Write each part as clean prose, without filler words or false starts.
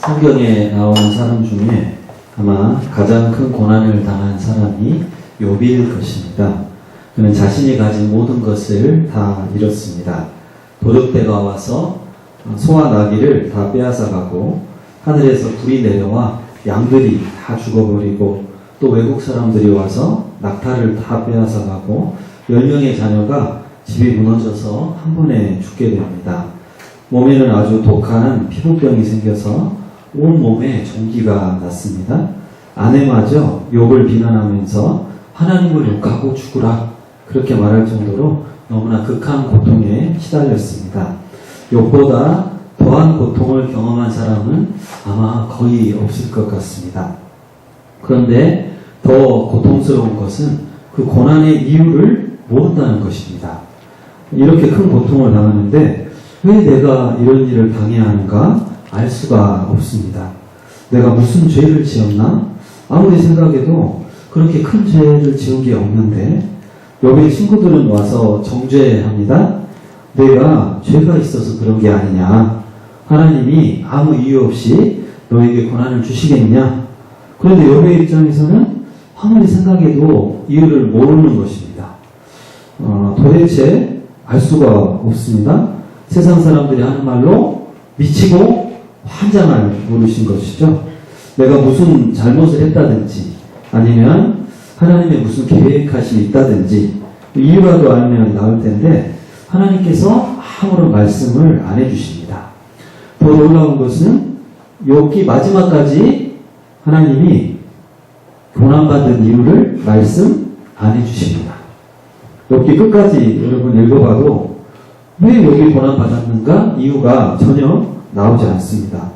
성경에 나오는 사람 중에 아마 가장 큰 고난을 당한 사람이 욥일 것입니다. 그는 자신이 가진 모든 것을 다 잃었습니다. 도둑대가 와서 소와 나귀를 다 빼앗아가고 하늘에서 불이 내려와 양들이 다 죽어버리고 또 외국 사람들이 와서 낙타를 다 빼앗아가고 10명의 자녀가 집이 무너져서 한 번에 죽게 됩니다. 몸에는 아주 독한 피부병이 생겨서 온몸에 종기가 났습니다. 아내마저 욥을 비난하면서 하나님을 욕하고 죽으라 그렇게 말할 정도로 너무나 극한 고통에 시달렸습니다. 욥보다 더한 고통을 경험한 사람은 아마 거의 없을 것 같습니다. 그런데 더 고통스러운 것은 그 고난의 이유를 모른다는 것입니다. 이렇게 큰 고통을 당하는데 왜 내가 이런 일을 당해야 하는가 알 수가 없습니다. 내가 무슨 죄를 지었나? 아무리 생각해도 그렇게 큰 죄를 지은 게 없는데 욥의 친구들은 와서 정죄합니다. 내가 죄가 있어서 그런 게 아니냐. 하나님이 아무 이유 없이 너에게 고난을 주시겠냐. 그런데 욥의 입장에서는 아무리 생각해도 이유를 모르는 것입니다. 도대체 알 수가 없습니다. 세상 사람들이 하는 말로 미치고 환장을 모르신 것이죠. 내가 무슨 잘못을 했다든지 아니면 하나님의 무슨 계획하심이 있다든지 이유라도 알면 나을 텐데 하나님께서 아무런 말씀을 안 해주십니다. 더 놀라운 것은 욥기 마지막까지 하나님이 고난받은 이유를 말씀 안 해주십니다. 욥기 끝까지 여러분 읽어봐도 왜 욥이 고난받았는가 이유가 전혀 나오지 않습니다.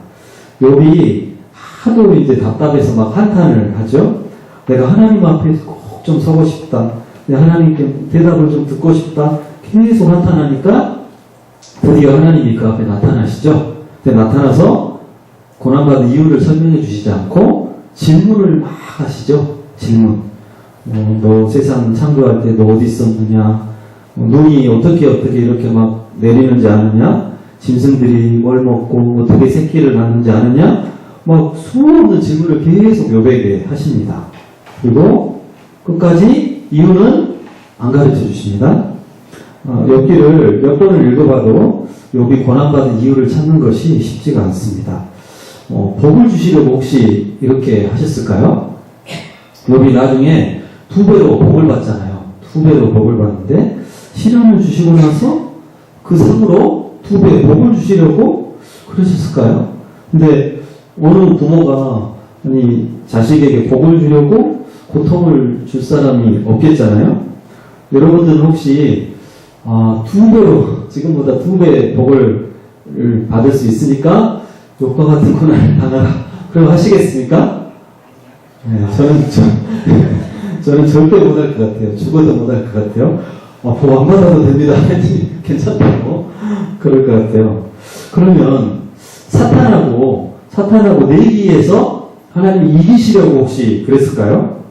욥이 하도 이제 답답해서 막 한탄을 하죠. 내가 하나님 앞에 꼭 좀 서고 싶다. 내가 하나님께 대답을 좀 듣고 싶다. 계속 한탄하니까 드디어 하나님이 그 앞에 나타나시죠. 근데 나타나서 고난받은 이유를 설명해 주시지 않고 질문을 막 하시죠. 질문. 너 세상 창조할 때 너 어디 있었느냐? 눈이 어떻게 이렇게 막 내리는지 아느냐? 짐승들이 뭘 먹고 어떻게 새끼를 낳는지 아느냐? 막 수없는 질문을 계속 욥에게 하십니다. 그리고 끝까지 이유는 안 가르쳐 주십니다. 욥기를 몇 번을 읽어봐도 욥이 고난받은 이유를 찾는 것이 쉽지가 않습니다. 복을 주시려고 혹시 이렇게 하셨을까요? 욥이 나중에 2배로 복을 받잖아요. 2배로 복을 받는데 시련을 주시고 나서 그 상으로 2배 복을 주시려고 그러셨을까요? 근데 어느 부모가 자식에게 복을 주려고 고통을 줄 사람이 없겠잖아요. 여러분들은 혹시 2배로 지금보다 2배 복을 받을 수 있으니까 욥과 같은 고난을 당하라 그럼 하시겠습니까? 네, 저는 절대 못할 것 같아요. 죽어도 못할 것 같아요. 복 안 받아도 됩니다. 괜찮다고 그럴 것 같아요. 그러면 사탄하고 내기에서 하나님이 이기시려고 혹시 그랬을까요?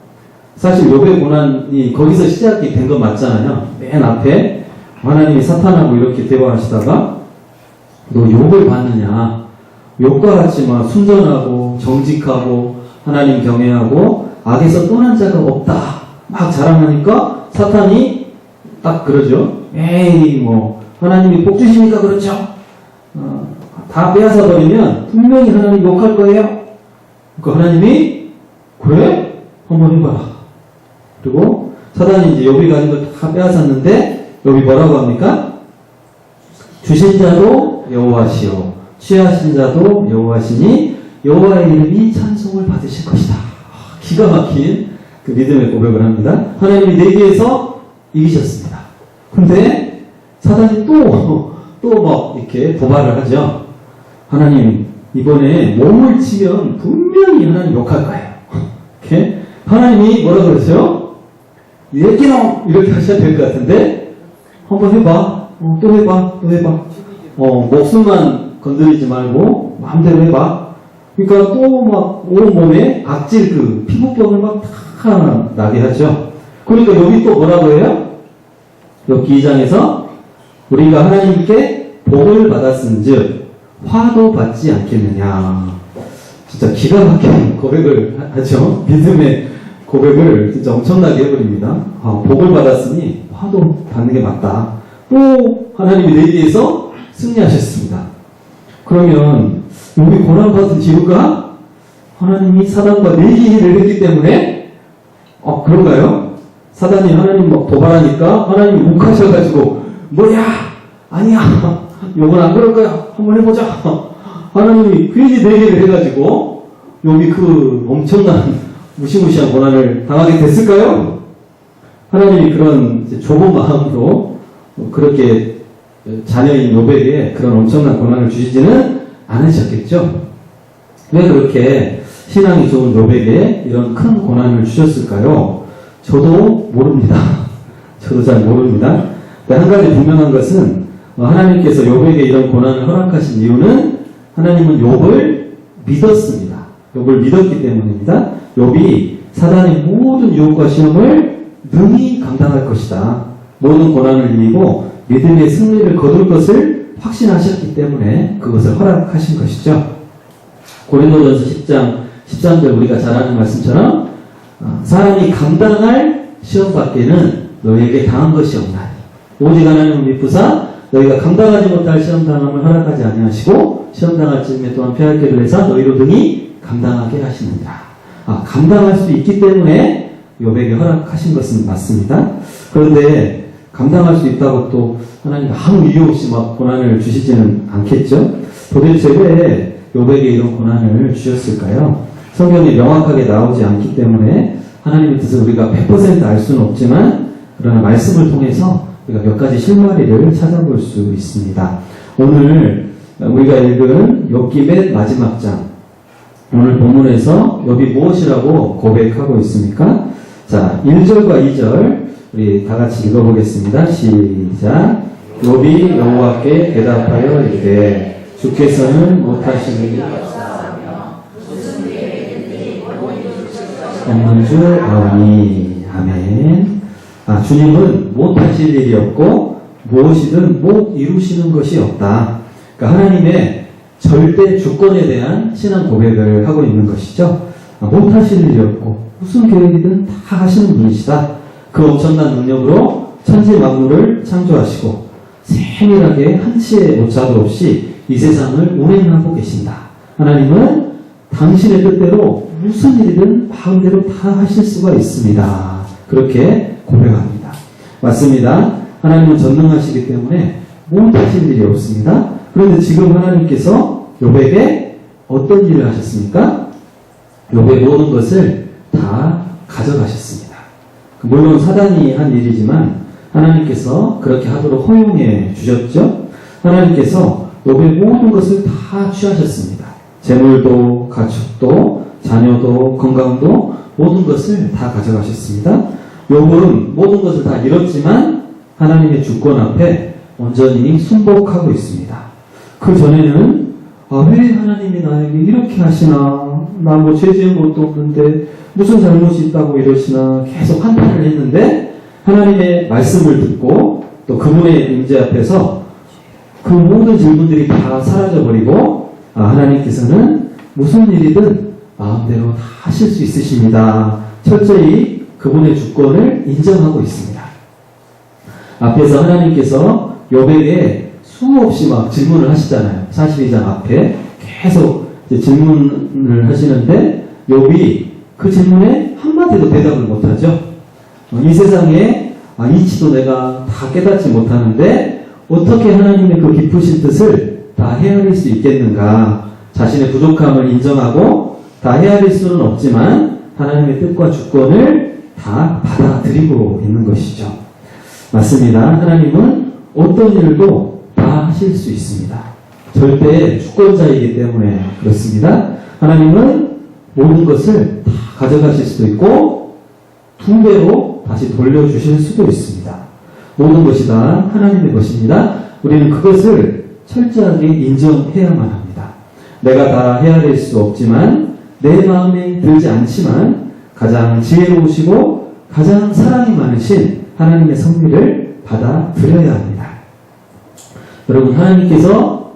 사실 욥의 고난이 거기서 시작이 된 건 맞잖아요. 맨 앞에 하나님이 사탄하고 이렇게 대화하시다가 너 욥을 봤느냐? 욥과 같이 막 순전하고 정직하고 하나님 경외하고 악에서 떠난 자가 없다. 막 자랑하니까 사탄이 딱 그러죠. 에이 하나님이 복 주시니까 그렇죠. 다 빼앗아 버리면 분명히 하나님 욕할 거예요. 그러니까 하나님이 그래? 한번 해봐라. 그리고 사단이 이제 욥이 가진 걸 다 빼앗았는데 욥이 뭐라고 합니까? 주신 자도 여호와시요 취하신 자도 여호와시니 여호와의 이름이 찬송을 받으실 것이다. 기가 막힌 그 믿음의 고백을 합니다. 하나님이 내기에서 이기셨습니다. 근데 사단이 또 막 이렇게 도발을 하죠. 하나님 이번에 몸을 치면 분명히 하나님 욕할 거예요. 이렇게 하나님이 뭐라 그러세요? 얘기놈 이렇게 하셔야 될 것 같은데 한번 해봐. 또 해봐. 목숨만 건드리지 말고 마음대로 해봐. 그러니까 또 막 온몸에 악질 피부병을 막 다 나게 하죠. 그러니까 여기 또 뭐라고 해요? 욥기 2장에서 우리가 하나님께 복을 받았은즉 화도 받지 않겠느냐. 진짜 기가 막힌 고백을 하죠. 믿음의 고백을 진짜 엄청나게 해버립니다. 복을 받았으니 화도 받는 게 맞다. 또 하나님이 내기에서 승리하셨습니다. 그러면 우리 고난받은 이유가 하나님이 사단과 내기를 했기 때문에 그런가요? 사단이 하나님 막 도발하니까 하나님이 욱하셔가지고 뭐야 아니야 요건 안 그럴 거야 한번 해보자. 하나님이 괜히 내기를 해가지고 여기 그 엄청난 무시무시한 고난을 당하게 됐을까요? 하나님이 그런 좁은 마음으로 그렇게 자녀인 요백에 그런 엄청난 고난을 주시지는 않으셨겠죠? 왜 그렇게 신앙이 좋은 요백에 이런 큰 고난을 주셨을까요? 저도 모릅니다. 저도 잘 모릅니다. 한 가지 분명한 것은 하나님께서 요백에 이런 고난을 허락하신 이유는 하나님은 욥을 믿었습니다. 욥을 믿었기 때문입니다. 욥이 사단의 모든 유혹과 시험을 능히 감당할 것이다. 모든 고난을 이기고 믿음의 승리를 거둘 것을 확신하셨기 때문에 그것을 허락하신 것이죠. 고린도전서 10장 13절 우리가 잘 아는 말씀처럼 사람이 감당할 시험밖에는 너희에게 당한 것이 없나니 오직 하나님을 믿부사 너희가 감당하지 못할 시험당함을 허락하지 아니하시고 시험당할 즈음에 또한 피할 길을 내사 너희로 등이 감당하게 하시느니라. 감당할 수 있기 때문에 욥에게 허락하신 것은 맞습니다. 그런데 감당할 수 있다고 또 하나님이 아무 이유 없이 막 고난을 주시지는 않겠죠? 도대체 왜 욥에게 이런 고난을 주셨을까요? 성경에 명확하게 나오지 않기 때문에 하나님의 뜻을 우리가 100% 알 수는 없지만 그러나 말씀을 통해서 우리가 몇 가지 실마리를 찾아볼 수 있습니다. 오늘 우리가 읽은 욥기 맨 마지막 장 오늘 본문에서 욥이 무엇이라고 고백하고 있습니까? 자, 1절과 2절 우리 다 같이 읽어보겠습니다. 시작. 욥이 여호와께 대답하여 이르되 주께서는 못하시는 없는 줄 아오니. 아멘. 주님은 못하실 일이 없고 무엇이든 못 이루시는 것이 없다. 그러니까 하나님의 절대 주권에 대한 신앙 고백을 하고 있는 것이죠. 못하실 일이 없고 무슨 계획이든 다 하시는 분이시다. 그 엄청난 능력으로 천지 만물을 창조하시고 세밀하게 한치의 오차도 없이 이 세상을 운행하고 계신다. 하나님은 당신의 뜻대로 무슨 일이든 마음대로 다 하실 수가 있습니다. 그렇게 고백합니다. 맞습니다. 하나님은 전능하시기 때문에 못하실 일이 없습니다. 그런데 지금 하나님께서 욥에게 어떤 일을 하셨습니까? 욥의 모든 것을 다 가져가셨습니다. 물론 사단이 한 일이지만 하나님께서 그렇게 하도록 허용해 주셨죠. 하나님께서 욥의 모든 것을 다 취하셨습니다. 재물도 가축도 자녀도 건강도 모든 것을 다 가져가셨습니다. 욥은 모든 것을 다 잃었지만 하나님의 주권 앞에 온전히 순복하고 있습니다. 그 전에는 왜 하나님이 나에게 이렇게 하시나, 나 뭐 죄 지은 것도 없는데 무슨 잘못이 있다고 이러시나 계속 한탄을 했는데 하나님의 말씀을 듣고 또 그분의 임재 앞에서 그 모든 질문들이 다 사라져버리고 하나님께서는 무슨 일이든 마음대로 다 하실 수 있으십니다. 철저히 그분의 주권을 인정하고 있습니다. 앞에서 하나님께서 욥에게 수없이 막 질문을 하시잖아요. 42장 앞에 계속 질문을 하시는데 욥이 그 질문에 한마디도 대답을 못하죠. 이 세상에 이치도 내가 다 깨닫지 못하는데 어떻게 하나님의 그 깊으신 뜻을 다 헤아릴 수 있겠는가. 자신의 부족함을 인정하고 다 헤아릴 수는 없지만 하나님의 뜻과 주권을 다 받아들이고 있는 것이죠. 맞습니다. 하나님은 어떤 일도 다 하실 수 있습니다. 절대 주권자이기 때문에 그렇습니다. 하나님은 모든 것을 다 가져가실 수도 있고 2배로 다시 돌려주실 수도 있습니다. 모든 것이 다 하나님의 것입니다. 우리는 그것을 철저하게 인정해야만 합니다. 내가 다 헤아릴 수 없지만 내 마음에 들지 않지만 가장 지혜로우시고 가장 사랑이 많으신 하나님의 섭리를 받아들여야 합니다. 여러분, 하나님께서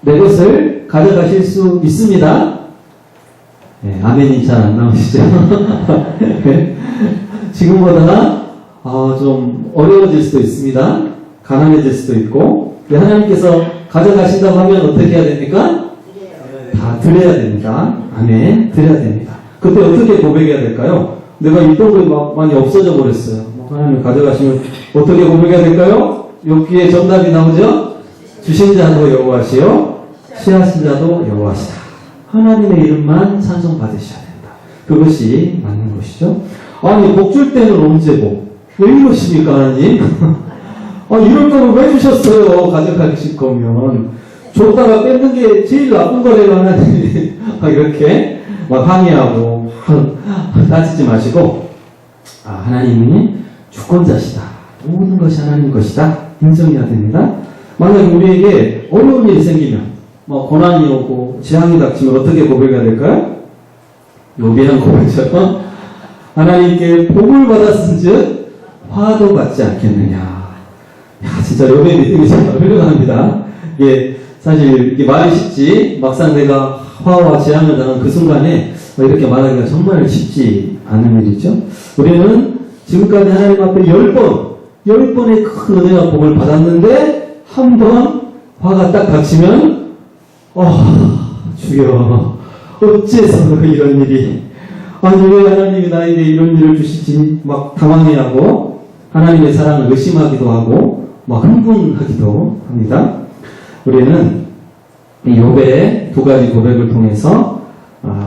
내 것을 가져가실 수 있습니다. 네, 아멘이 잘 안 나오시죠? 네. 지금보다 좀 어려워질 수도 있습니다. 가난해질 수도 있고. 하나님께서 가져가신다고 하면 어떻게 해야 됩니까? 다 드려야 됩니다. 아멘. 드려야 됩니다. 그때 어떻게 고백해야 될까요? 내가 있던 거 막 많이 없어져 버렸어요. 하나님 가져가시면 어떻게 고백해야 될까요? 여기에 정답이 나오죠? 주신 자도 여호와시요, 취하신 자도 여호와시다. 하나님의 이름만 찬송 받으셔야 된다. 그것이 맞는 것이죠. 아니, 복 줄 때는 언제 복? 왜 이러십니까, 하나님? 이럴 거면 왜 주셨어요? 가져가실 거면. 줬다가 뺏는 게 제일 나쁜 거래요, 하나님. 이렇게 막 항의하고 따지지 마시고, 하나님이 주권자시다. 모든 것이 하나님 것이다. 인정해야 됩니다. 만약에 우리에게 어려운 일이 생기면, 고난이 오고 재앙이 닥치면 어떻게 고백해야 될까요? 요비한 고백처럼 하나님께 복을 받았은즉 화도 받지 않겠느냐. 진짜 요비의 믿음이 정말 훌륭합니다. 이게 사실 이게 말이 쉽지, 막상 내가 화와 재앙을 당한 그 순간에 이렇게 말하기가 정말 쉽지 않은 일이죠. 우리는 지금까지 하나님 앞에 10번의 큰 은혜와 복을 받았는데, 한 번 화가 딱 닥치면 주여, 어째서 이런 일이, 아니 왜 하나님이 나에게 이런 일을 주시지, 막 당황해하고 하나님의 사랑을 의심하기도 하고 막 흥분하기도 합니다. 우리는 이 욥의 두 가지 고백을 통해서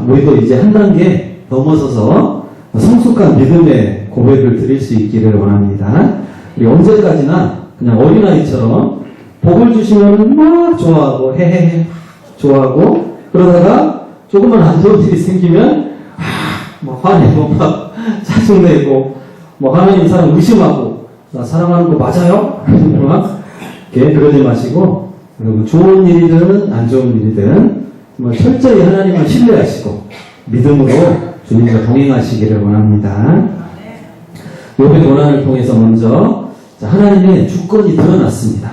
우리도 이제 한 단계 넘어서서 성숙한 믿음의 고백을 드릴 수 있기를 원합니다. 우리 언제까지나 그냥 어린아이처럼 복을 주시면 막 좋아하고 헤헤헤 좋아하고, 그러다가 조금만 안 좋은 일이 생기면 막 화내고 막 짜증내고 하나님 사랑 의심하고, 나 사랑하는 거 맞아요? 막 이렇게 그러지 마시고, 여러분 좋은 일이든 안 좋은 일이든 철저히 하나님을 신뢰하시고 믿음으로 주님과 동행하시기를 원합니다. 욥의 고난을 통해서 먼저 하나님의 주권이 드러났습니다.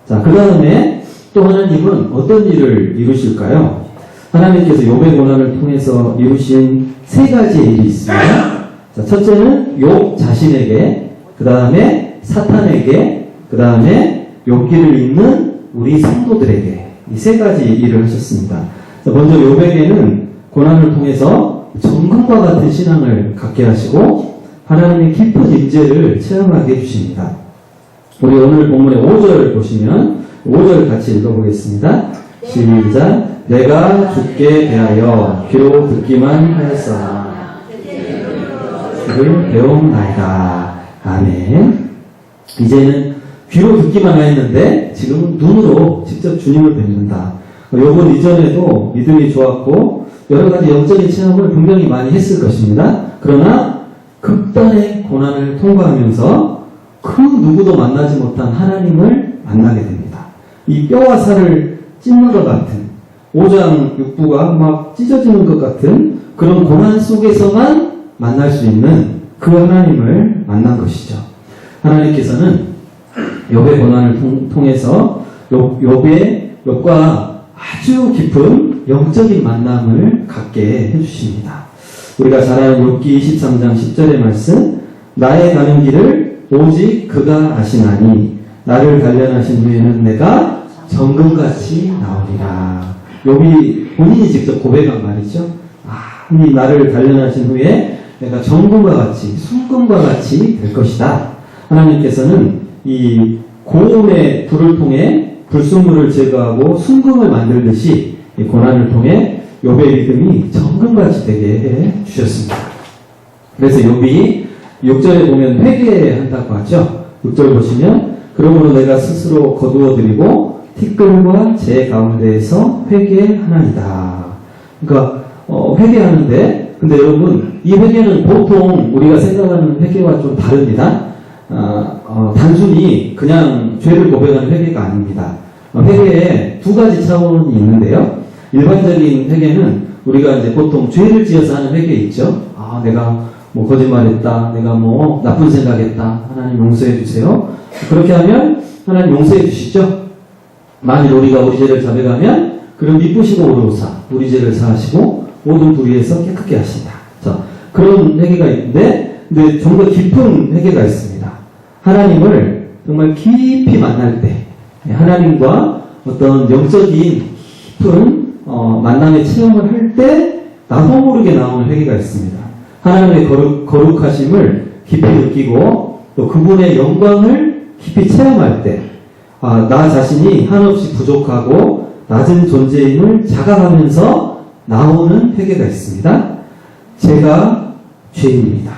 그 다음에 또 하나님은 어떤 일을 이루실까요? 하나님께서 욥의 고난을 통해서 이루신 세 가지의 일이 있습니다. 첫째는 욥 자신에게, 그 다음에 사탄에게, 그 다음에 욥기를 읽는 우리 성도들에게 이 세 가지 일을 하셨습니다. 먼저 욥에게는 고난을 통해서 정금과 같은 신앙을 갖게 하시고 하나님의 깊은 임재를 체험하게 해주십니다. 우리 오늘 본문의 5절 보시면 5절 같이 읽어보겠습니다. 시작. 내가 주께 대하여 귀로 듣기만 하였으나 그를 배움나이다. 아멘. 이제는 귀로 듣기만 하였는데 지금은 눈으로 직접 주님을 뵙는다. 욥은 이전에도 믿음이 좋았고 여러 가지 영적인 체험을 분명히 많이 했을 것입니다. 그러나 극단의 고난을 통과하면서 그 누구도 만나지 못한 하나님을 만나게 됩니다. 이 뼈와 살을 찢는 것 같은, 오장 육부가 막 찢어지는 것 같은 그런 고난 속에서만 만날 수 있는 그 하나님을 만난 것이죠. 하나님께서는 욥의 고난을 통해서 욥과 아주 깊은 영적인 만남을 갖게 해주십니다. 우리가 잘 아는 욥기 23장 10절의 말씀, 나의 가는 길을 오직 그가 아시나니 나를 단련하신 후에는 내가 정금같이 나오리라. 욥이 본인이 직접 고백한 말이죠. 이 나를 단련하신 후에 내가 정금과 같이, 순금과 같이 될 것이다. 하나님께서는 이 고음의 불을 통해 불순물을 제거하고 순금을 만들듯이 이 고난을 통해 욥의 믿음이 정금같이 되게 해 주셨습니다. 그래서 욥이 6절에 보면 회개한다고 하죠. 6절 보시면 그러므로 내가 스스로 거두어드리고 티끌과 제 가운데에서 회개하나이다. 그러니까 회개하는데, 근데 여러분 이 회개는 보통 우리가 생각하는 회개와 좀 다릅니다. 단순히 그냥 죄를 고백하는 회개가 아닙니다. 회개에 두 가지 차원이 있는데요. 일반적인 회개는 우리가 이제 보통 죄를 지어서 하는 회개 있죠. 내가 거짓말했다, 내가 나쁜 생각했다, 하나님 용서해 주세요. 그렇게 하면 하나님 용서해 주시죠. 만일 우리가 우리 죄를 자백하면 그럼 미쁘시고 오로사 우리 죄를 사하시고 모든 부위에서 깨끗게 하신다. 자, 그런 회개가 있는데, 근데 좀 더 깊은 회개가 있습니다. 하나님을 정말 깊이 만날 때, 하나님과 어떤 영적인 깊은 만남의 체험을 할 때 나도 모르게 나오는 회개가 있습니다. 하나님의 거룩하심을 깊이 느끼고 또 그분의 영광을 깊이 체험할 때, 나 자신이 한없이 부족하고 낮은 존재임을 자각하면서 나오는 회개가 있습니다. 제가 죄인입니다.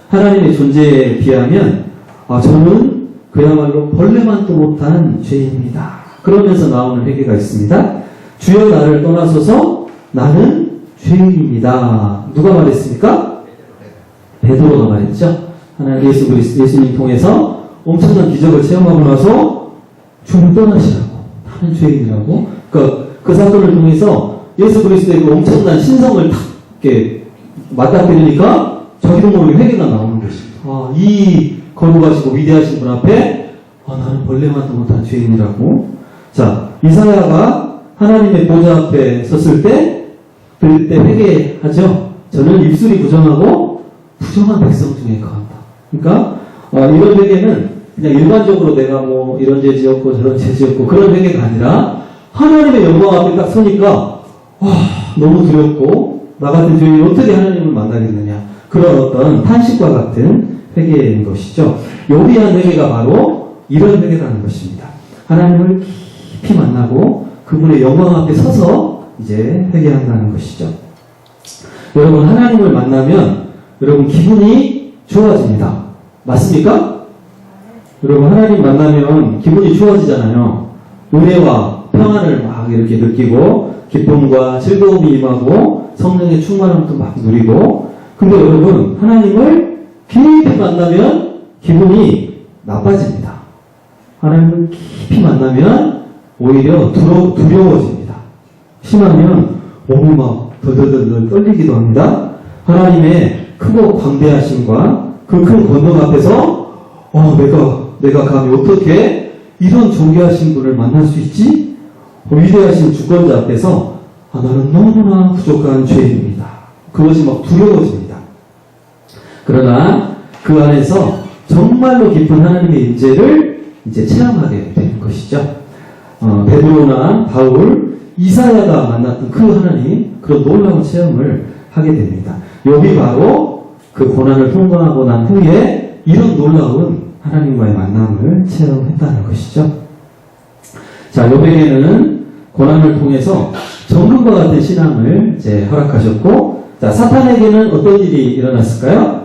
하나님의 존재에 비하면 저는 그야말로 벌레만도 못한 죄인입니다. 그러면서 나오는 회개가 있습니다. 주여 나를 떠나소서 나는 죄인입니다. 누가 말했습니까? 베드로가 말했죠. 하나님 예수님 통해서 엄청난 기적을 체험하고 나서 주를 떠나시라고, 나는 죄인이라고. 그 사건을 통해서 예수 그리스도의 그 엄청난 신성을 탁 이렇게 맞닥뜨리니까 자기도 모르게 회개가 나오는 것입니다. 이 거룩하시고 위대하신 분 앞에 나는 벌레만도 못한 죄인이라고. 자, 이사야가 하나님의 보좌 앞에 섰을 때 그때 회개하죠. 저는 입술이 부정하고 부정한 백성 중에 거한다. 그러니까 이런 회개는 그냥 일반적으로 내가 뭐 이런 죄 지었고 저런 죄 지었고 그런 회개가 아니라 하나님의 영광 앞에 딱 서니까 너무 두렵고 나 같은 죄인이 어떻게 하나님을 만나겠느냐, 그런 어떤 탄식과 같은 회개인 것이죠. 요비한 회개가 바로 이런 회개라는 것입니다. 하나님을 깊이 만나고 그분의 영광 앞에 서서 이제 회개한다는 것이죠. 여러분, 하나님을 만나면 여러분 기분이 좋아집니다. 맞습니까? 여러분, 하나님 만나면 기분이 좋아지잖아요. 은혜와 평안을 막 이렇게 느끼고 기쁨과 즐거움이 임하고 성령의 충만함도 막 누리고. 근데 여러분, 하나님을 깊이 만나면 기분이 나빠집니다. 하나님을 깊이 만나면 오히려 두려워집니다. 심하면 몸이 막 더더더 떨리기도 합니다. 하나님의 크고 광대하심과 그 큰 권능 앞에서 내가 감히 어떻게 이런 존귀하신 분을 만날 수 있지? 위대하신 주권자 앞에서 나는 너무나 부족한 죄인입니다. 그것이 막 두려워집니다. 그러나 그 안에서 정말로 깊은 하나님의 임재를 이제 체험하게 되는 것이죠. 베드로나 바울, 이사야가 만났던 그 하나님, 그런 놀라운 체험을 하게 됩니다. 욥이 바로 그 고난을 통과하고 난 후에 이런 놀라운 하나님과의 만남을 체험했다는 것이죠. 자, 욥에게는 고난을 통해서 정금과 같은 신앙을 이제 허락하셨고, 자, 사탄에게는 어떤 일이 일어났을까요?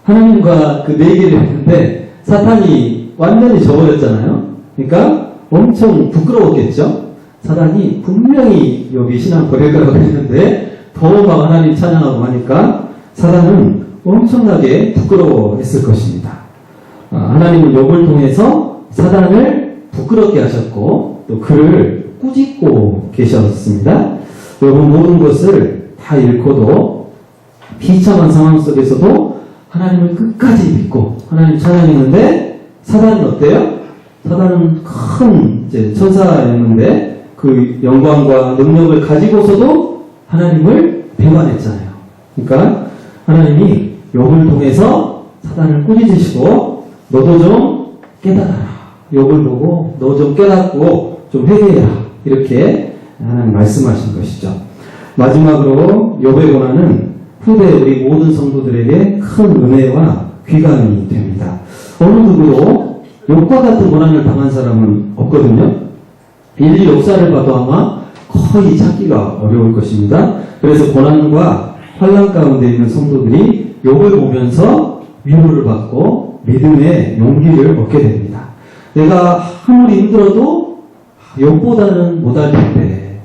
하나님과 그 내기를 했는데 사탄이 완전히 져버렸잖아요. 그러니까 엄청 부끄러웠겠죠. 사탄이 분명히 욥이 신앙 버릴 거라고 했는데 더 막 하나님 찬양하고 하니까 사탄은 엄청나게 부끄러워했을 것입니다. 하나님은 욥을 통해서 사탄을 부끄럽게 하셨고 또 그를 꾸짖고 계셨습니다. 욥은 모든 것을 다 잃고도 비참한 상황 속에서도 하나님을 끝까지 믿고 하나님 찬양했는데, 사단은 어때요? 사단은 큰 이제 천사였는데 그 영광과 능력을 가지고서도 하나님을 배반했잖아요. 그러니까 하나님이 욥을 통해서 사단을 꾸짖으시고 너도 좀 깨달아라. 욥을 보고 너 좀 깨닫고 좀 회개해라. 이렇게 하나님 말씀하신 것이죠. 마지막으로 욥의 고난은 후대 우리 모든 성도들에게 큰 은혜와 귀감이 됩니다. 어느 누구도 욥과 같은 고난을 당한 사람은 없거든요. 인류 역사를 봐도 아마 거의 찾기가 어려울 것입니다. 그래서 고난과 환난 가운데 있는 성도들이 욥을 보면서 위로를 받고 믿음의 용기를 얻게 됩니다. 내가 아무리 힘들어도 욥보다는 못할 텐데,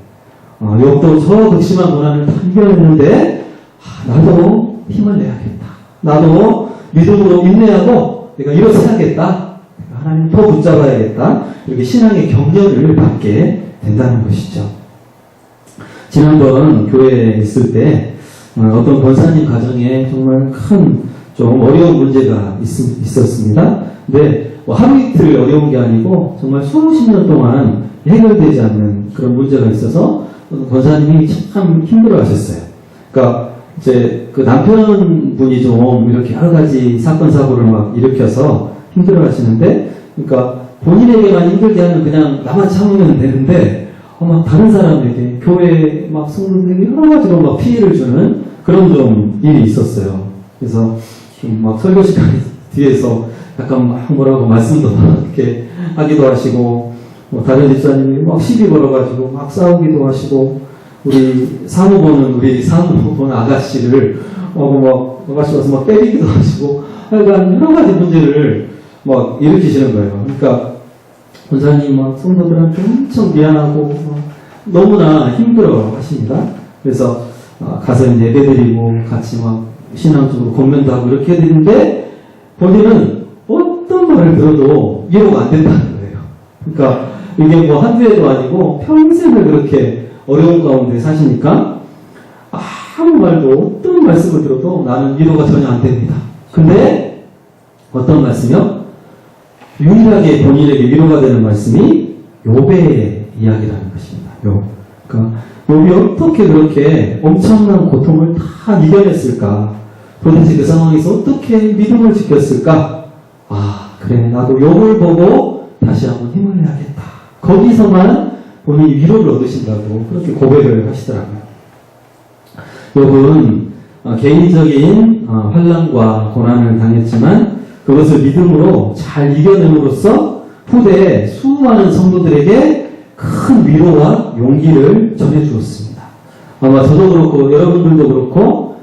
욥도 저 극심한 고난을 다 이겨냈는데 나도 힘을 내야겠다. 나도 믿음으로 인내하고 내가 일어서야겠다. 하나님 더 붙잡아야겠다. 이렇게 신앙의 격려를 받게 된다는 것이죠. 지난번 교회에 있을 때 어떤 권사님 가정에 정말 큰 좀 어려운 문제가 있었습니다. 근데 하루 이틀 어려운 게 아니고 정말 수십 년 동안 해결되지 않는 그런 문제가 있어서 권사님이 참 힘들어 하셨어요. 그러니까 이제 그 남편분이 좀 이렇게 여러 가지 사건 사고를 막 일으켜서 힘들어 하시는데, 그러니까 본인에게만 힘들게 하면 그냥 나만 참으면 되는데, 막 다른 사람에게, 교회 막 성도들에게 여러 가지로 막 피해를 주는 그런 좀 일이 있었어요. 그래서 막 설교 시간 뒤에서 약간 막 뭐라고 말씀도 이렇게 하기도 하시고, 뭐 다른 집사님이 막 시비 걸어가지고 막 싸우기도 하시고, 우리 사무보는 아가씨를 막 아가씨 와서 막 때리기도 하시고, 하여간 여러 가지 문제를 막 일으키시는 거예요. 그러니까 권사님 막 성도들한테 엄청 미안하고 막 너무나 힘들어 하십니다. 그래서 가서 이제 예배드리고 같이 막 신앙적으로 권면도 하고 이렇게 해드리는데, 본인은 어떤 말을 들어도 이해가 안 된다는 거예요. 그러니까 이게 뭐 한두 해도 아니고 평생을 그렇게 어려운 가운데 사시니까 아무 말도, 어떤 말씀을 들어도 나는 위로가 전혀 안 됩니다. 근데 어떤 말씀이요? 유일하게 본인에게 위로가 되는 말씀이 욥의 이야기라는 것입니다. 그러니까 욥이 어떻게 그렇게 엄청난 고통을 다 이겨냈을까? 도대체 그 상황에서 어떻게 믿음을 지켰을까? 그래, 나도 욥을 보고 다시 한번 힘을 내야겠다. 거기서만 본인이 위로를 얻으신다고 그렇게 고백을 하시더라고요. 욥은 개인적인 환난과 고난을 당했지만 그것을 믿음으로 잘 이겨냄으로써 후대에 수많은 성도들에게 큰 위로와 용기를 전해주었습니다. 아마 저도 그렇고 여러분들도 그렇고,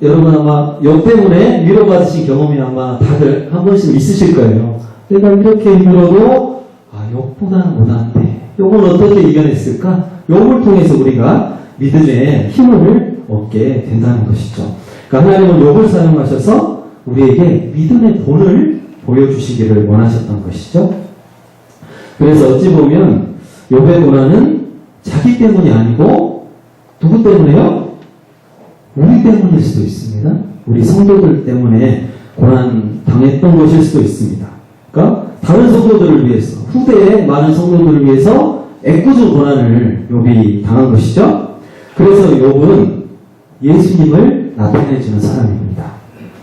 여러분 아마 욥 때문에 위로받으신 경험이 아마 다들 한 번씩 있으실 거예요. 내가 이렇게 힘들어도 욥보다는 못한데 욥은 어떻게 이겨냈을까? 욥을 통해서 우리가 믿음의 힘을 얻게 된다는 것이죠. 그러니까 하나님은 욥을 사용하셔서 우리에게 믿음의 본을 보여주시기를 원하셨던 것이죠. 그래서 어찌 보면 욥의 고난은 자기 때문이 아니고 누구 때문에요? 우리 때문일 수도 있습니다. 우리 성도들 때문에 고난 당했던 것일 수도 있습니다. 그러니까 다른 성도들을 위해서, 후대의 많은 성도들을 위해서 애꿎은 고난을 욥이 당한 것이죠. 그래서 욥은 예수님을 나타내주는 사람입니다.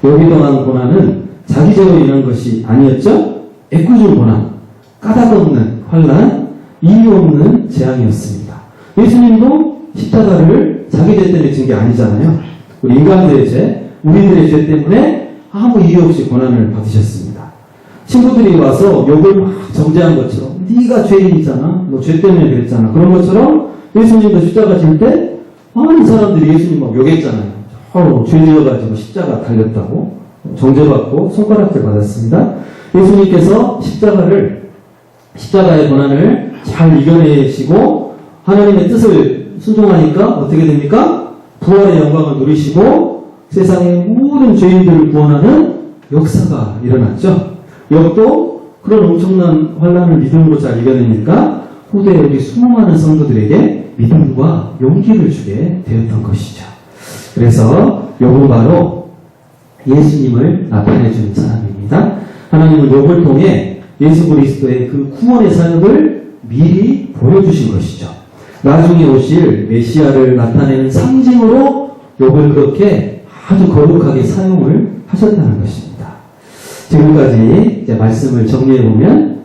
욥이 당한 고난은 자기적으로 인한 것이 아니었죠. 애꿎은 고난, 까닭없는 환난, 이유 없는 재앙이었습니다. 예수님도 십자가를 자기 죄 때문에 진 게 아니잖아요. 우리 인간들의 죄, 우리들의 죄 때문에 아무 이유 없이 고난을 받으셨습니다. 친구들이 와서 욥을 막 정죄한 것처럼, 네가 죄인이잖아, 너 죄 때문에 그랬잖아, 그런 것처럼 예수님도 십자가 질 때 많은 사람들이 예수님 막 욕했잖아요. 죄 지어가지고 십자가 달렸다고 정죄받고 손가락질 받았습니다. 예수님께서 십자가의 고난을 잘 이겨내시고 하나님의 뜻을 순종하니까 어떻게 됩니까? 부활의 영광을 누리시고 세상의 모든 죄인들을 구원하는 역사가 일어났죠. 욥도 그런 엄청난 환난을 믿음으로 잘 이겨내니까 후대에 우리 수많은 성도들에게 믿음과 용기를 주게 되었던 것이죠. 그래서 욥은 바로 예수님을 나타내주는 사람입니다. 하나님은 욥을 통해 예수 그리스도의 그 구원의 사역을 미리 보여주신 것이죠. 나중에 오실 메시아를 나타내는 상징으로 욥을 그렇게 아주 거룩하게 사용을 하셨다는 것입니다. 지금까지 이제 말씀을 정리해보면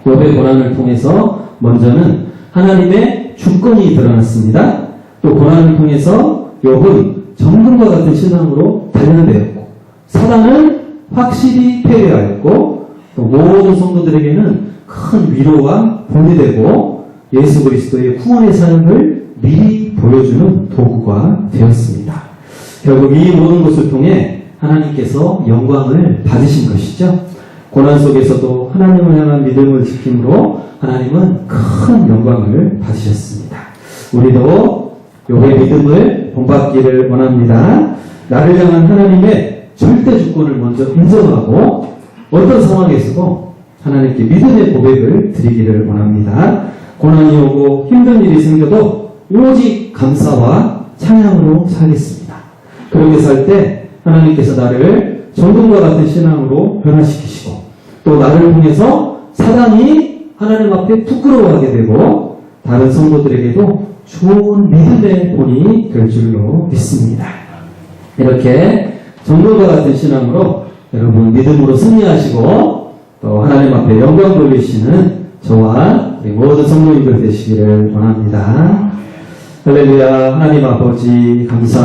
욥의 고난을 통해서 먼저는 하나님의 주권이 드러났습니다. 또 고난을 통해서 욥은 정금과 같은 신앙으로 단련되었고, 사단은 확실히 패배하였고, 또 모든 성도들에게는 큰 위로와 본이 되고 예수 그리스도의 구원의 사역을 미리 보여주는 도구가 되었습니다. 결국 이 모든 것을 통해 하나님께서 영광을 받으신 것이죠. 고난 속에서도 하나님을 향한 믿음을 지킴으로 하나님은 큰 영광을 받으셨습니다. 우리도 욥의 믿음을 본받기를 원합니다. 나를 향한 하나님의 절대 주권을 먼저 인정하고 어떤 상황에서도 하나님께 믿음의 고백을 드리기를 원합니다. 고난이 오고 힘든 일이 생겨도 오직 감사와 찬양으로 살겠습니다. 그렇게 살 때 하나님께서 나를 정금과 같은 신앙으로 변화시키시고 또 나를 통해서 사단이 하나님 앞에 부끄러워하게 되고 다른 성도들에게도 좋은 믿음의 본이 될 줄로 믿습니다. 이렇게 정글과 같은 신앙으로 여러분 믿음으로 승리하시고 또 하나님 앞에 영광 돌리시는 저와 우리 모든 성도님들 되시기를 원합니다. 할렐루야. 하나님 아버지 감사합니다.